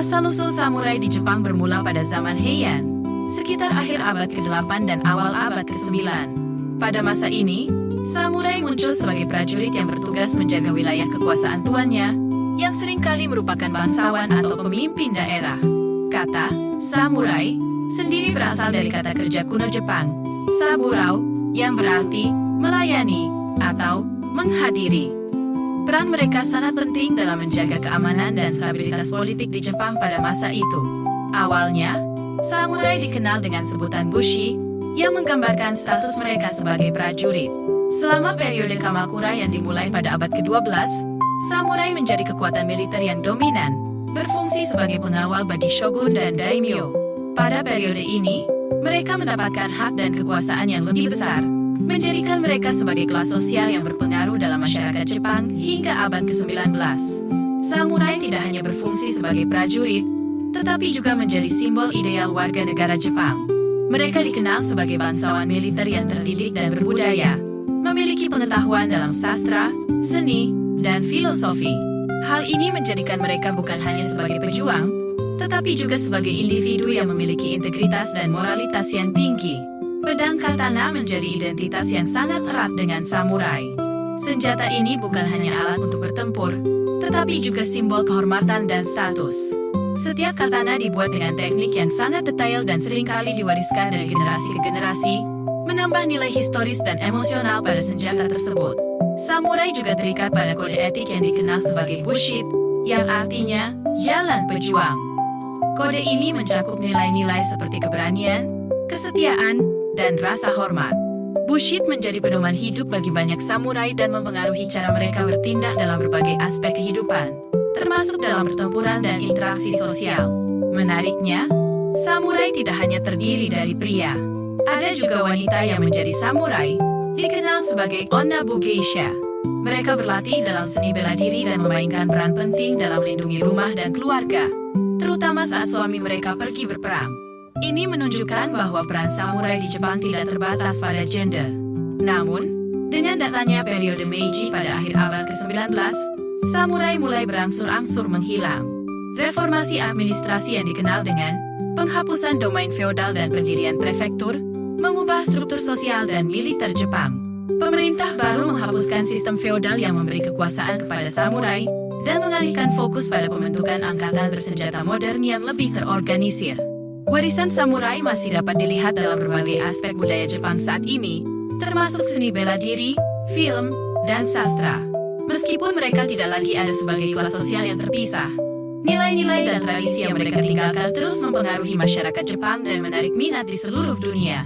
Asal-usul samurai di Jepang bermula pada zaman Heian, sekitar akhir abad ke-8 dan awal abad ke-9. Pada masa ini, samurai muncul sebagai prajurit yang bertugas menjaga wilayah kekuasaan tuannya, yang seringkali merupakan bangsawan atau pemimpin daerah. Kata samurai sendiri berasal dari kata kerja kuno Jepang, saburao, yang berarti melayani atau menghadiri. Peran mereka sangat penting dalam menjaga keamanan dan stabilitas politik di Jepang pada masa itu. Awalnya, samurai dikenal dengan sebutan bushi, yang menggambarkan status mereka sebagai prajurit. Selama periode Kamakura yang dimulai pada abad ke-12, samurai menjadi kekuatan militer yang dominan, berfungsi sebagai pengawal bagi shogun dan daimyo. Pada periode ini, mereka mendapatkan hak dan kekuasaan yang lebih besar, menjadikan mereka sebagai kelas sosial yang berpengaruh dalam masyarakat Jepang hingga abad ke-19. Samurai tidak hanya berfungsi sebagai prajurit, tetapi juga menjadi simbol ideal warga negara Jepang. Mereka dikenal sebagai bangsawan militer yang terdidik dan berbudaya, memiliki pengetahuan dalam sastra, seni, dan filosofi. Hal ini menjadikan mereka bukan hanya sebagai pejuang, tetapi juga sebagai individu yang memiliki integritas dan moralitas yang tinggi. Pedang katana menjadi identitas yang sangat erat dengan samurai. Senjata ini bukan hanya alat untuk bertempur, tetapi juga simbol kehormatan dan status. Setiap katana dibuat dengan teknik yang sangat detail dan seringkali diwariskan dari generasi ke generasi, menambah nilai historis dan emosional pada senjata tersebut. Samurai juga terikat pada kode etik yang dikenal sebagai Bushido, yang artinya jalan pejuang. Kode ini mencakup nilai-nilai seperti keberanian, kesetiaan, dan rasa hormat. Bushido menjadi pedoman hidup bagi banyak samurai dan mempengaruhi cara mereka bertindak dalam berbagai aspek kehidupan, termasuk dalam pertempuran dan interaksi sosial. Menariknya, samurai tidak hanya terdiri dari pria. Ada juga wanita yang menjadi samurai, dikenal sebagai Onabu Geisha. Mereka berlatih dalam seni bela diri dan memainkan peran penting dalam melindungi rumah dan keluarga, terutama saat suami mereka pergi berperang. Ini menunjukkan bahwa peran samurai di Jepang tidak terbatas pada gender. Namun, dengan datangnya periode Meiji pada akhir abad ke-19, samurai mulai berangsur-angsur menghilang. Reformasi administrasi yang dikenal dengan penghapusan domain feodal dan pendirian prefektur mengubah struktur sosial dan militer Jepang. Pemerintah baru menghapuskan sistem feodal yang memberi kekuasaan kepada samurai dan mengalihkan fokus pada pembentukan angkatan bersenjata modern yang lebih terorganisir. Warisan samurai masih dapat dilihat dalam berbagai aspek budaya Jepang saat ini, termasuk seni bela diri, film, dan sastra. Meskipun mereka tidak lagi ada sebagai kelas sosial yang terpisah, nilai-nilai dan tradisi yang mereka tinggalkan terus mempengaruhi masyarakat Jepang dan menarik minat di seluruh dunia.